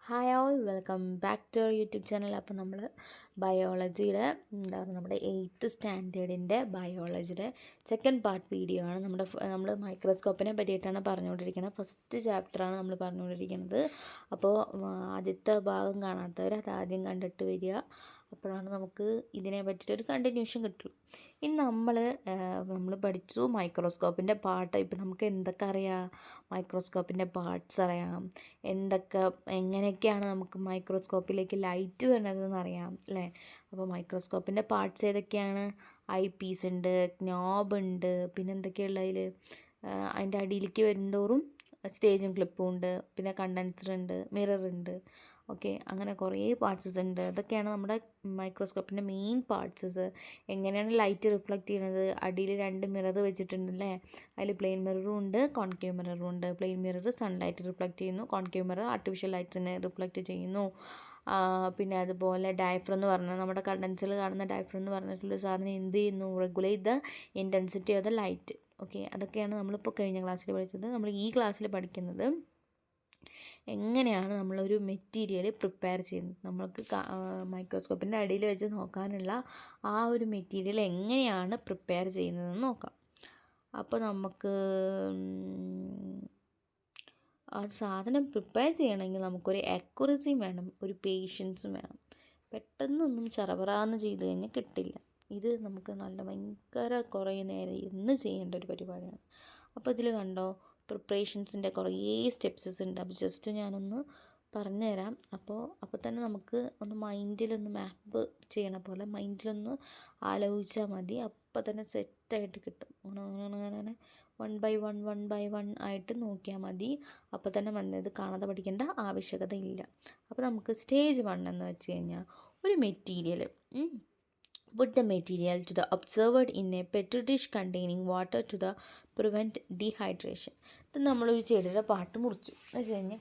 Hi all welcome back to our YouTube channel. അപ്പോൾ നമ്മൾ ബയോളജിയുടെ നമ്മുടെ 8th സ്റ്റാൻഡേർഡിൻ്റെ ബയോളജിയുടെ സെക്കൻഡ് പാർട്ട് വീഡിയോ ആണ്. നമ്മൾ മൈക്രോസ്കോപ്പിനെ പറ്റിയിട്ടാണ് പറഞ്ഞുകൊണ്ടിരിക്കുന്നത്. ഫസ്റ്റ് ചാപ്റ്ററാണ് നമ്മൾ പറഞ്ഞുകൊണ്ടിരിക്കുന്നത്. അപ്പോൾ ആദ്യത്തെ ഭാഗം കാണാത്തവർ അത് ആദ്യം കണ്ടിട്ട് വരിക. അപ്പോഴാണ് നമുക്ക് ഇതിനെ പറ്റിയിട്ടൊരു കണ്ടിന്യൂഷൻ കിട്ടുള്ളൂ. ഇനി നമ്മൾ പഠിച്ചു മൈക്രോസ്കോപ്പിൻ്റെ പാർട്ട്. ഇപ്പം നമുക്ക് എന്തൊക്കെ അറിയാം? മൈക്രോസ്കോപ്പിൻ്റെ പാർട്സ് അറിയാം, എങ്ങനെയൊക്കെയാണ് നമുക്ക് മൈക്രോസ്കോപ്പിലേക്ക് ലൈറ്റ് വരുന്നതെന്ന് അറിയാം അല്ലേ. അപ്പോൾ മൈക്രോസ്കോപ്പിൻ്റെ പാർട്സ് ഏതൊക്കെയാണ്? ഐ പീസ് ഉണ്ട്, നോബ് ഉണ്ട്, പിന്നെ എന്തൊക്കെയുള്ള അതിൽ അതിൻ്റെ അടിയിലേക്ക് വരുന്തോറും സ്റ്റേജും ക്ലിപ്പും ഉണ്ട്, പിന്നെ കണ്ടൻസർ ഉണ്ട്, മിറർ ഉണ്ട്. ഓക്കെ, അങ്ങനെ കുറേ പാർട്സസ് ഉണ്ട്. അതൊക്കെയാണ് നമ്മുടെ മൈക്രോസ്കോപ്പിൻ്റെ മെയിൻ പാർട്സസ്. എങ്ങനെയാണ് ലൈറ്റ് റിഫ്ലക്റ്റ് ചെയ്യുന്നത്? അടിയിൽ 2 മിറർ വെച്ചിട്ടുണ്ടല്ലേ. അതിൽ പ്ലെയിൻ മിററും ഉണ്ട്, കോൺകേവ് മിററും ഉണ്ട്. പ്ലെയിൻ മിറർ സൺലൈറ്റ് റിഫ്ലക്റ്റ് ചെയ്യുന്നു, കോൺകേവ് മിറർ ആർട്ടിഫിഷ്യൽ ലൈറ്റ്സിനെ റിഫ്ലക്റ്റ് ചെയ്യുന്നു. പിന്നെ അതുപോലെ ഡയഫ്രം എന്ന് പറഞ്ഞാൽ നമ്മുടെ കണ്ടൻസറിൽ കാണുന്ന ഡയഫ്രം എന്ന് പറഞ്ഞിട്ടുള്ള സാധനം എന്ത് ചെയ്യുന്നു? Regulate the intensity of the light. Okay, അതൊക്കെയാണ് നമ്മളിപ്പോൾ കഴിഞ്ഞ ക്ലാസ്സിൽ പഠിച്ചത്. നമ്മൾ ഈ ക്ലാസ്സിൽ പഠിക്കുന്നത് എങ്ങനെയാണ് നമ്മളൊരു മെറ്റീരിയൽ പ്രിപ്പയർ ചെയ്യുന്നത്. നമ്മൾക്ക് മൈക്രോസ്കോപ്പിൻ്റെ അടിയിൽ വെച്ച് നോക്കാനുള്ള ആ ഒരു മെറ്റീരിയൽ എങ്ങനെയാണ് പ്രിപ്പയർ ചെയ്യുന്നതെന്ന് നോക്കാം. അപ്പോൾ നമുക്ക് ആ സാധനം പ്രിപ്പയർ ചെയ്യണമെങ്കിൽ നമുക്കൊരു അക്യുറസിയും വേണം, ഒരു പേഷ്യൻസും വേണം. പെട്ടെന്നൊന്നും ചറപറാന്ന് ചെയ്ത് കഴിഞ്ഞാൽ കിട്ടില്ല. ഇത് നമുക്ക് ഭയങ്കര കുറേ നേരം ഇന്ന് ചെയ്യേണ്ട ഒരു പരിപാടിയാണ്. അപ്പോൾ ഇതിൽ കണ്ടോ, പ്രിപ്പറേഷൻസിൻ്റെ കുറേ സ്റ്റെപ്സസ് ഉണ്ട്. അപ്പോൾ ജസ്റ്റ് ഞാനൊന്ന് പറഞ്ഞു തരാം. അപ്പോൾ തന്നെ നമുക്ക് ഒന്ന് മൈൻഡിലൊന്ന് മാപ്പ് ചെയ്യണ പോലെ മൈൻഡിലൊന്ന് ആലോചിച്ചാൽ മതി. അപ്പോൾ തന്നെ സെറ്റായിട്ട് കിട്ടും. അങ്ങനെ 1 by 1 ആയിട്ട് നോക്കിയാൽ മതി. അപ്പോൾ തന്നെ ഇത് കാണാതെ പഠിക്കേണ്ട ആവശ്യകത ഇല്ല. അപ്പോൾ നമുക്ക് സ്റ്റേജ് 1 എന്ന് വെച്ച് കഴിഞ്ഞാൽ ഒരു material put the material to the observer in a petri dish containing water to prevent dehydration. ഇത് നമ്മളൊരു ചെടിയുടെ പാട്ട് മുറിച്ചു എന്ന് വെച്ച് കഴിഞ്ഞാൽ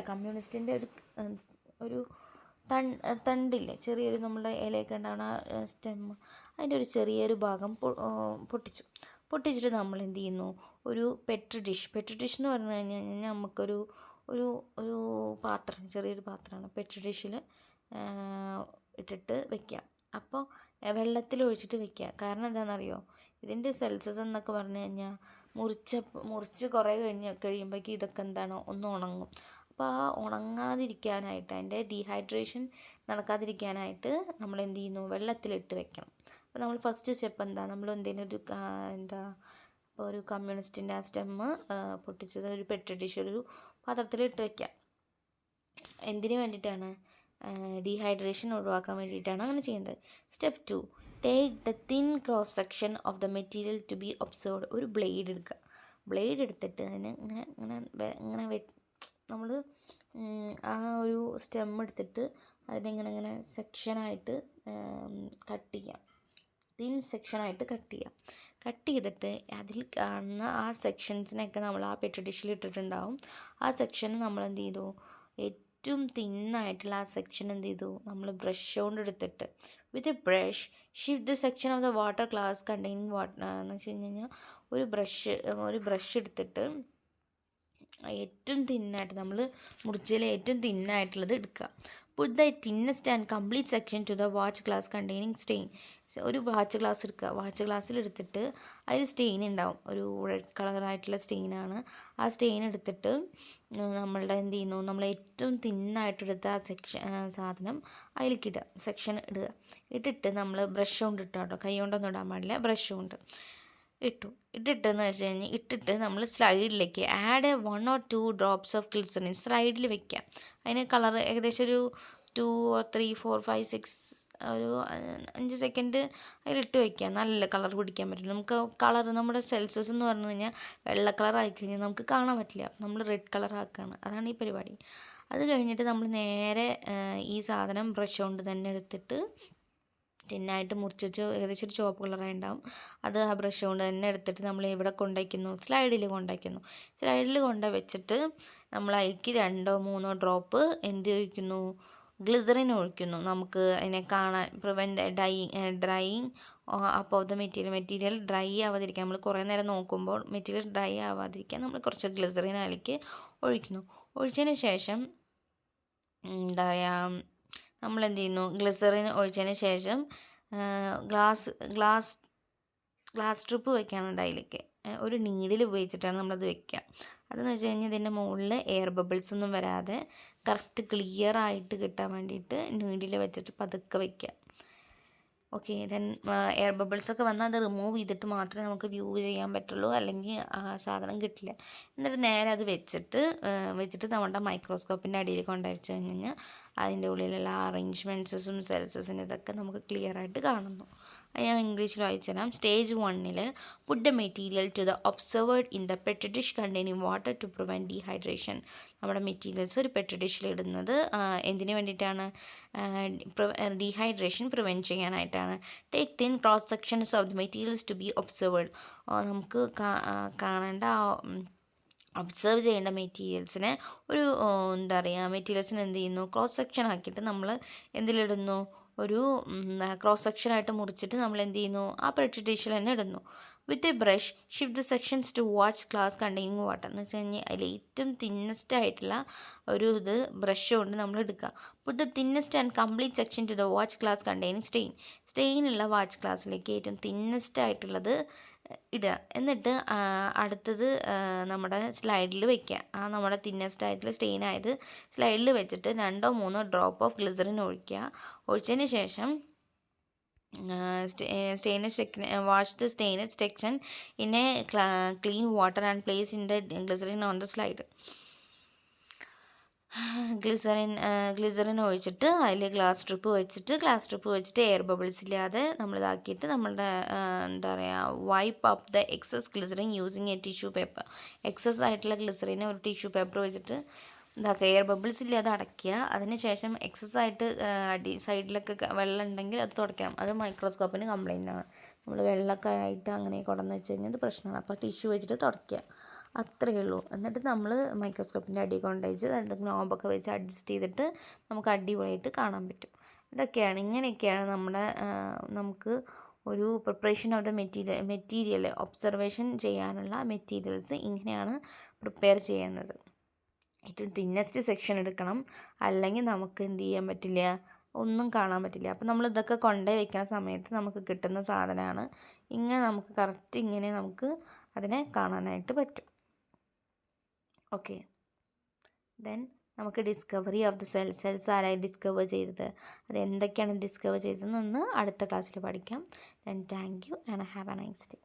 കമ്മ്യൂണിസ്റ്റിൻ്റെ ഒരു തണ്ടില്ലേ, ചെറിയൊരു നമ്മുടെ ഇലയൊക്കെ ഉണ്ടാവുന്ന സ്റ്റെം, അതിൻ്റെ ഒരു ചെറിയൊരു ഭാഗം പൊട്ടിച്ചിട്ട് നമ്മൾ എന്ത് ചെയ്യുന്നു? ഒരു പെട്രി ഡിഷ് എന്ന് പറഞ്ഞു കഴിഞ്ഞാൽ നമുക്കൊരു ഒരു പാത്രം, ചെറിയൊരു പാത്രമാണ്. പെട്രി ഡിഷിൽ ഇട്ടിട്ട് വെക്കാം. അപ്പോൾ വെള്ളത്തിൽ ഒഴിച്ചിട്ട് വെക്കുക. കാരണം എന്താണെന്നറിയോ? ഇതിൻ്റെ സെൽസസ് എന്നൊക്കെ പറഞ്ഞു കഴിഞ്ഞാൽ മുറിച്ച് കുറേ കഴിയുമ്പോഴേക്കും ഇതൊക്കെ എന്താണ്, ഒന്ന് ഉണങ്ങും. അപ്പോൾ ആ ഉണങ്ങാതിരിക്കാനായിട്ട്, അതിൻ്റെ ഡീഹൈഡ്രേഷൻ നടക്കാതിരിക്കാനായിട്ട് നമ്മൾ എന്ത് ചെയ്യുന്നു? വെള്ളത്തിലിട്ട് വെക്കണം. അപ്പോൾ നമ്മൾ ഫസ്റ്റ് സ്റ്റെപ്പ് എന്താ? നമ്മൾ എന്തെങ്കിലും ഇപ്പോൾ ഒരു കമ്മ്യൂണിസ്റ്റിൻ്റെ ആ സ്റ്റെമ്മ് പൊട്ടിച്ചത് ഒരു പെട്രി ഡിഷ് ഒരു പാത്രത്തിലിട്ട് വെക്കാം. എന്തിനു വേണ്ടിയിട്ടാണ്? ഡീഹൈഡ്രേഷൻ ഒഴിവാക്കാൻ വേണ്ടിയിട്ടാണ് അങ്ങനെ ചെയ്യുന്നത്. Step 2, take the thin cross section of the material to be observed. ഒരു ബ്ലേഡ് എടുക്കുക. ബ്ലേഡ് എടുത്തിട്ട് അതിന് ഇങ്ങനെ നമ്മൾ ആ ഒരു സ്റ്റെം എടുത്തിട്ട് അതിനെങ്ങനെ സെക്ഷനായിട്ട് കട്ട് ചെയ്യാം. തിൻ സെക്ഷനായിട്ട് കട്ട് ചെയ്യാം. കട്ട് ചെയ്തിട്ട് അതിൽ കാണുന്ന ആ സെക്ഷൻസിനൊക്കെ നമ്മൾ ആ പെട്രി ഡിഷിൽ ഇട്ടിട്ടുണ്ടാവും. ആ സെക്ഷൻ നമ്മൾ എന്ത് ചെയ്തു? ഏറ്റവും തിന്നായിട്ടുള്ള ആ സെക്ഷൻ എന്ത് ചെയ്തു? നമ്മൾ ബ്രഷ് കൊണ്ട് എടുത്തിട്ട് വിത്ത് a brush shift the section of the water glass containing water എന്ന് വെച്ച് കഴിഞ്ഞാൽ ഒരു ബ്രഷ് എടുത്തിട്ട് ഏറ്റവും തിന്നായിട്ട് നമ്മൾ മുറിച്ചതിൽ ഏറ്റവും തിന്നായിട്ടുള്ളത് എടുക്കുക. Put the thinnest and complete section to the watch glass containing stain. ഒരു വാച്ച് ഗ്ലാസ് എടുക്കുക. വാച്ച് ഗ്ലാസ്സിൽ എടുത്തിട്ട് അതിൽ സ്റ്റെയിൻ ഉണ്ടാവും, ഒരു റെഡ് കളറായിട്ടുള്ള സ്റ്റെയിനാണ്. ആ സ്റ്റെയിൻ എടുത്തിട്ട് നമ്മളുടെ എന്ത് ചെയ്യുന്നു? നമ്മൾ ഏറ്റവും തിന്നായിട്ടെടുത്ത ആ സാധനം അതിലേക്ക് ഇടുക, സെക്ഷൻ ഇടുക. ഇട്ടിട്ട് നമ്മൾ ബ്രഷ് കൊണ്ട് ഇട്ടോ കേട്ടോ, കൈ കൊണ്ടൊന്നും ഇടാൻ പാടില്ല, ബ്രഷ് കൊണ്ട് ഇട്ടിട്ടെന്ന് വെച്ച് കഴിഞ്ഞാൽ നമ്മൾ സ്ലൈഡിലേക്ക് add 1 or 2 drops of glycerin സ്ലൈഡിൽ വെക്കാം. അതിന് കളർ ഏകദേശം ഒരു 2 or 3 4 5 6 ഒരു 5 സെക്കൻഡ് അതിലിട്ട് വയ്ക്കുക. നല്ല കളർ പിടിക്കാൻ പറ്റില്ല. നമുക്ക് കളർ നമ്മുടെ സെൽസസ് എന്ന് പറഞ്ഞു കഴിഞ്ഞാൽ വെള്ള കളർ ആയിക്കഴിഞ്ഞാൽ നമുക്ക് കാണാൻ പറ്റില്ല. നമ്മൾ റെഡ് കളർ ആക്കുകയാണ്. അതാണ് ഈ പരിപാടി. അത് കഴിഞ്ഞിട്ട് നമ്മൾ നേരെ ഈ സാധനം ബ്രഷ് കൊണ്ട് തന്നെ എടുത്തിട്ട് തിന്നായിട്ട് മുറിച്ച് ഏകദേശം ഒരു ചുവപ്പ് കളറായി ഉണ്ടാവും. അത് ആ ബ്രഷ് കൊണ്ട് തന്നെ എടുത്തിട്ട് നമ്മൾ ഇവിടെ കൊണ്ടുവയ്ക്കുന്നു, സ്ലൈഡിൽ കൊണ്ട് വെച്ചിട്ട് നമ്മൾ അതിലേക്ക് 2 or 3 ഡ്രോപ്പ് എന്ത് ഒഴിക്കുന്നു? ഗ്ലിസറിൻ ഒഴിക്കുന്നു. നമുക്ക് അതിനെ കാണാൻ പ്രിവെൻറ്റ് ഡ്രൈയിങ് അപ്പോൾ ദ മെറ്റീരിയൽ ഡ്രൈ ആവാതിരിക്കാൻ, നമ്മൾ കുറേ നേരം നോക്കുമ്പോൾ മെറ്റീരിയൽ ഡ്രൈ ആവാതിരിക്കാൻ നമ്മൾ കുറച്ച് ഗ്ലിസറിൻ അതിലേക്ക് ഒഴിക്കുന്നു. ഒഴിച്ചതിന് ശേഷം എന്താ പറയുക, നമ്മളെന്ത് ചെയ്യുന്നു, ഗ്ലിസറിൻ ഒഴിച്ചതിന് ശേഷം ഗ്ലാസ് ഗ്ലാസ് ഗ്ലാസ് ട്രിപ്പ് വെക്കാനുണ്ട് അതിലേക്ക്. ഒരു നീഡിൽ ഉപയോഗിച്ചിട്ടാണ് നമ്മളത് വെക്കുക. അതെന്ന് വെച്ച് കഴിഞ്ഞാൽ ഇതിൻ്റെ മുകളിൽ എയർ ബബിൾസ് ഒന്നും വരാതെ കറക്റ്റ് ക്ലിയർ ആയിട്ട് കിട്ടാൻ വേണ്ടിയിട്ട് നീഡിൽ വെച്ചിട്ട് പതുക്കെ വെക്കുക. ഓക്കെ, ദെൻ എയർ ബബിൾസൊക്കെ വന്നാൽ അത് റിമൂവ് ചെയ്തിട്ട് മാത്രമേ നമുക്ക് വ്യൂ ചെയ്യാൻ പറ്റുള്ളൂ, അല്ലെങ്കിൽ ആ സാധനം കിട്ടില്ല. എന്നിട്ട് നേരെ അത് വെച്ചിട്ട് നമ്മുടെ മൈക്രോസ്കോപ്പിൻ്റെ അടിയിൽ കൊണ്ടുവച്ച് കഴിഞ്ഞാൽ അതിൻ്റെ ഉള്ളിലുള്ള അറേഞ്ച്മെൻറ്റ്സും സെൽസസിനും ഇതൊക്കെ നമുക്ക് ക്ലിയർ ആയിട്ട് കാണുന്നു. അത് ഞാൻ ഇംഗ്ലീഷിൽ വായിച്ചുതരാം. Stage 1 put the material to the observed in the petri dish containing water to prevent dehydration. നമ്മുടെ മെറ്റീരിയൽസ് ഒരു പെട്രി ഡിഷിൽ ഇടുന്നത് എന്തിനു വേണ്ടിയിട്ടാണ്? ഡീഹൈഡ്രേഷൻ പ്രിവെൻറ്റ് ചെയ്യാനായിട്ടാണ്. Take thin cross sections of the materials to be observed. നമുക്ക് കാണേണ്ട ഒബ്സർവ് ചെയ്യേണ്ട മെറ്റീരിയൽസിനെ എന്താ പറയുക, മെറ്റീരിയൽസിന് എന്ത് ചെയ്യുന്നു, ക്രോസ് സെക്ഷൻ ആക്കിയിട്ട് നമ്മൾ എന്തിലിടുന്നു, ഒരു ക്രോസ് സെക്ഷനായിട്ട് മുറിച്ചിട്ട് നമ്മൾ എന്ത് ചെയ്യുന്നു, ആ പെട്രി ഡിഷിൽ തന്നെ ഇടുന്നു. With a brush shift the sections to watch glass containing water. എന്ന് വെച്ച് കഴിഞ്ഞാൽ അതിൽ ഏറ്റവും തിന്നസ്റ്റ് ആയിട്ടുള്ള ഇത് ബ്രഷ് കൊണ്ട് നമ്മൾ എടുക്കുക. Put the thinnest and complete section to the watch glass containing സ്റ്റെയിനുള്ള വാച്ച് ഗ്ലാസ്സിലേക്ക് ഏറ്റവും തിന്നസ്റ്റ് ആയിട്ടുള്ളത് ഇടുക. എന്നിട്ട് അടുത്തത് നമ്മുടെ സ്ലൈഡിൽ വെക്കുക. നമ്മുടെ തിന്നസ്റ്റ് ആയിട്ടുള്ള സ്റ്റെയിൻ ആയത് സ്ലൈഡിൽ വെച്ചിട്ട് 2 or 3 ഡ്രോപ്പ് ഓഫ് ഗ്ലിസറിൻ ഒഴിക്കുക. ഒഴിച്ചതിന് ശേഷം wash the stained section in a clean water and place in the glycerin on the slide. ഗ്ലിസറിൻ ഒഴിച്ചിട്ട് അതിൽ ഗ്ലാസ് ട്രിപ്പ് വെച്ചിട്ട് എയർ ബബിൾസ് ഇല്ലാതെ നമ്മളിതാക്കിയിട്ട് നമ്മളുടെ എന്താ പറയുക, wipe up the excess glycerin using a tissue paper. Excess ആയിട്ടുള്ള ഗ്ലിസറിനെ ഒരു ടിഷ്യൂ പേപ്പർ വെച്ചിട്ട് ഇതാക്കുക, എയർ ബബിൾസ് ഇല്ലാതെ അടയ്ക്കുക. അതിന് ശേഷം എക്സസ് ആയിട്ട് സൈഡിലൊക്കെ വെള്ളം ഉണ്ടെങ്കിൽ അത് തുടയ്ക്കണം. അത് മൈക്രോസ്കോപ്പിന് കംപ്ലൈൻ്റ് ആണ്. നമ്മൾ വെള്ളമൊക്കെ ആയിട്ട് അങ്ങനെ കൊണ്ടുവന്ന് വെച്ച് കഴിഞ്ഞാൽ അത് പ്രശ്നമാണ്. അപ്പോൾ ടിഷ്യൂ വെച്ചിട്ട് തുടയ്ക്കുക, അത്രയേ ഉള്ളൂ. എന്നിട്ട് നമ്മൾ മൈക്രോസ്കോപ്പിൻ്റെ അടി കൊണ്ടുവച്ച് അതിൻ്റെ നോബൊക്കെ വെച്ച് അഡ്ജസ്റ്റ് ചെയ്തിട്ട് നമുക്ക് അടിപൊളിയായിട്ട് കാണാൻ പറ്റും. ഇങ്ങനെയൊക്കെയാണ് നമുക്ക് ഒരു preparation of the material observation ചെയ്യാനുള്ള മെറ്റീരിയൽസ് ഇങ്ങനെയാണ് പ്രിപ്പയർ ചെയ്യുന്നത്. ഏറ്റവും തിന്നസ്റ്റ് സെക്ഷൻ എടുക്കണം, അല്ലെങ്കിൽ നമുക്ക് എന്ത് ചെയ്യാൻ പറ്റില്ല, ഒന്നും കാണാൻ പറ്റില്ല. അപ്പോൾ നമ്മൾ ഇതൊക്കെ കൊണ്ടുപോയി വെക്കുന്ന സമയത്ത് നമുക്ക് കിട്ടുന്ന സാധനമാണ് ഇങ്ങനെ. നമുക്ക് കറക്റ്റ് ഇങ്ങനെ നമുക്ക് അതിനെ കാണാനായിട്ട് പറ്റും. ഓക്കെ, ദെൻ നമുക്ക് ഡിസ്കവറി ഓഫ് ദ സെൽസ് ആരായി ഡിസ്കവർ ചെയ്തത്, അത് എന്തൊക്കെയാണ് ഡിസ്കവർ ചെയ്തതെന്ന് അടുത്ത ക്ലാസ്സിൽ പഠിക്കാം. Then thank you and have A nice day.